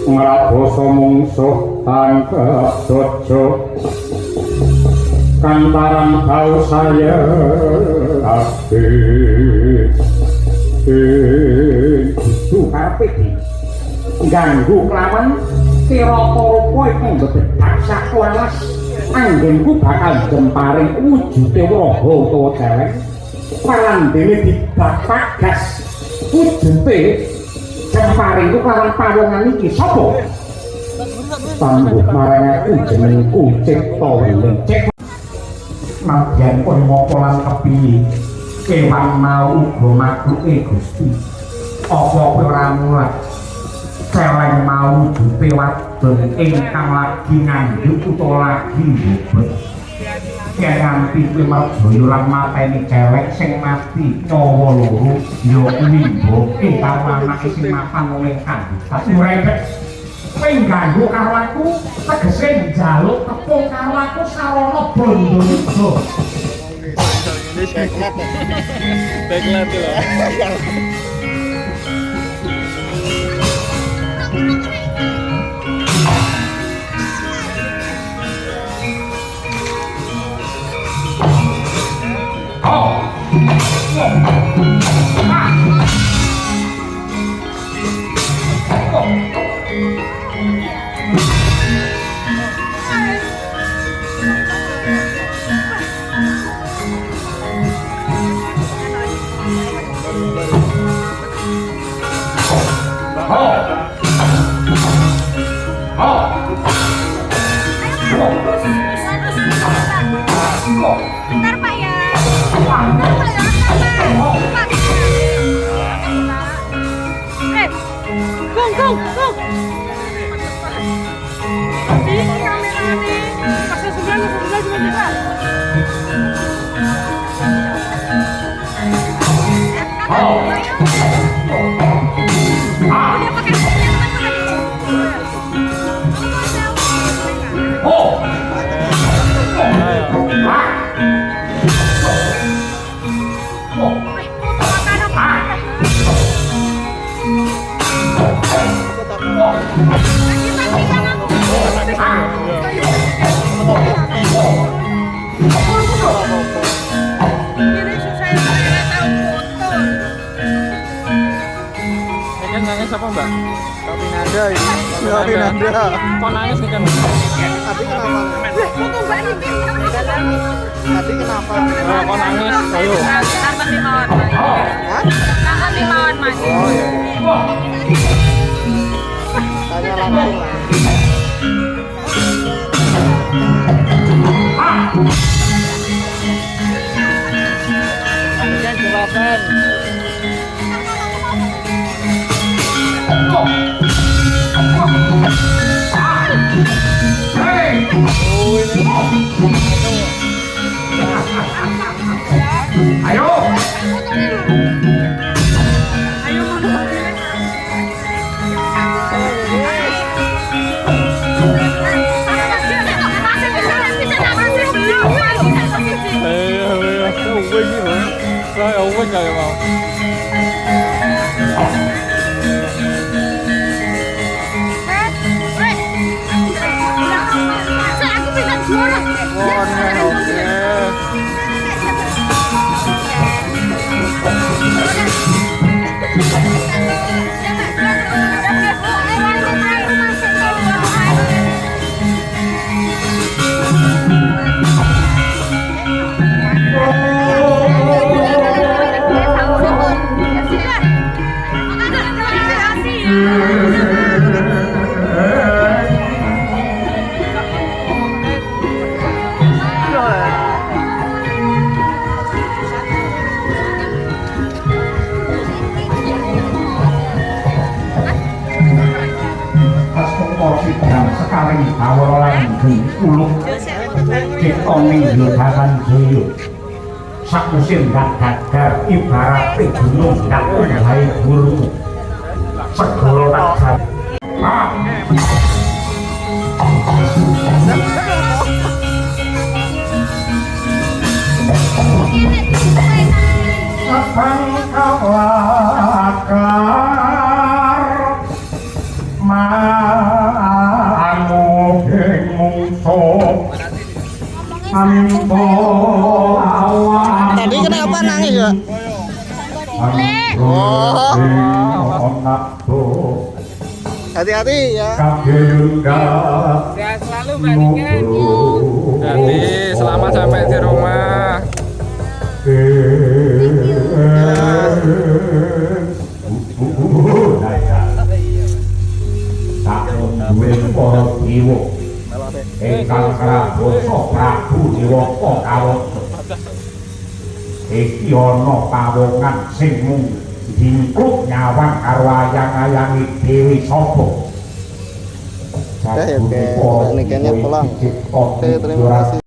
Ngraboso mungsuh tanpa dojo kantaran kau saya abdi itu karepe ganggu kelawan kira-kira iki bebedak sakwalas anggenku bakal jemparing wujude wraha utawa celeng parandene dibapak gas wujude jemparing ku kelawan pawongan iki sapa tangguh marang aku jenengku cipta cek nadyan pun ngopo lan kepiye kewan mau uga makruke Gusti apa ora mulat celeng mau wujude wadon ingkang lagi ngandhut utawa lagi mbobot yen nganti kuwi marjaya lan mateni cewek sing mati nyawa loro ya kuwi mboke karo anake sing mapan oleh kandidat urip pengganggu karo aku tegese njaluk tepung karo aku sarana bondo ijo baiklah tuh Bentar Pak ya. Bentar Pak ya. Gong. Ini kamera nih. Pasal sebelah cuma kita. Dia pakai nangis apa mbak? Kopi nanda ini. Kopi nanda. Kok nangis nih kan? Tadi kenapa? Tadi kenapa? Kok nangis? Ayo. Nonton di mawon mandi. Nonton di mawon mandi. Oh iya. Tanya langsung lah. Kan jawaban. Ayo. Ông quên rồi mà. Sekali awal langgeng uluk ciptoni yudharan jaya sak musim gak gagar ibarat gunung gak undhai guru segala tak Sapang kawakar mangu mungso ampo awan. Tadi kenapa nangis ya? Hati-hati ya. Sehat selalu Mbak Niken. Jadi selamat sampai di rumah. Ingkang Prabowo Prabu Dewaka Kawasa. Iki ana pawongan sing mung dingkluk nyawang karo ayang-ayangi Dewi Sapa. Oke, Mbak Nikennya pulang. Oke, terima kasih.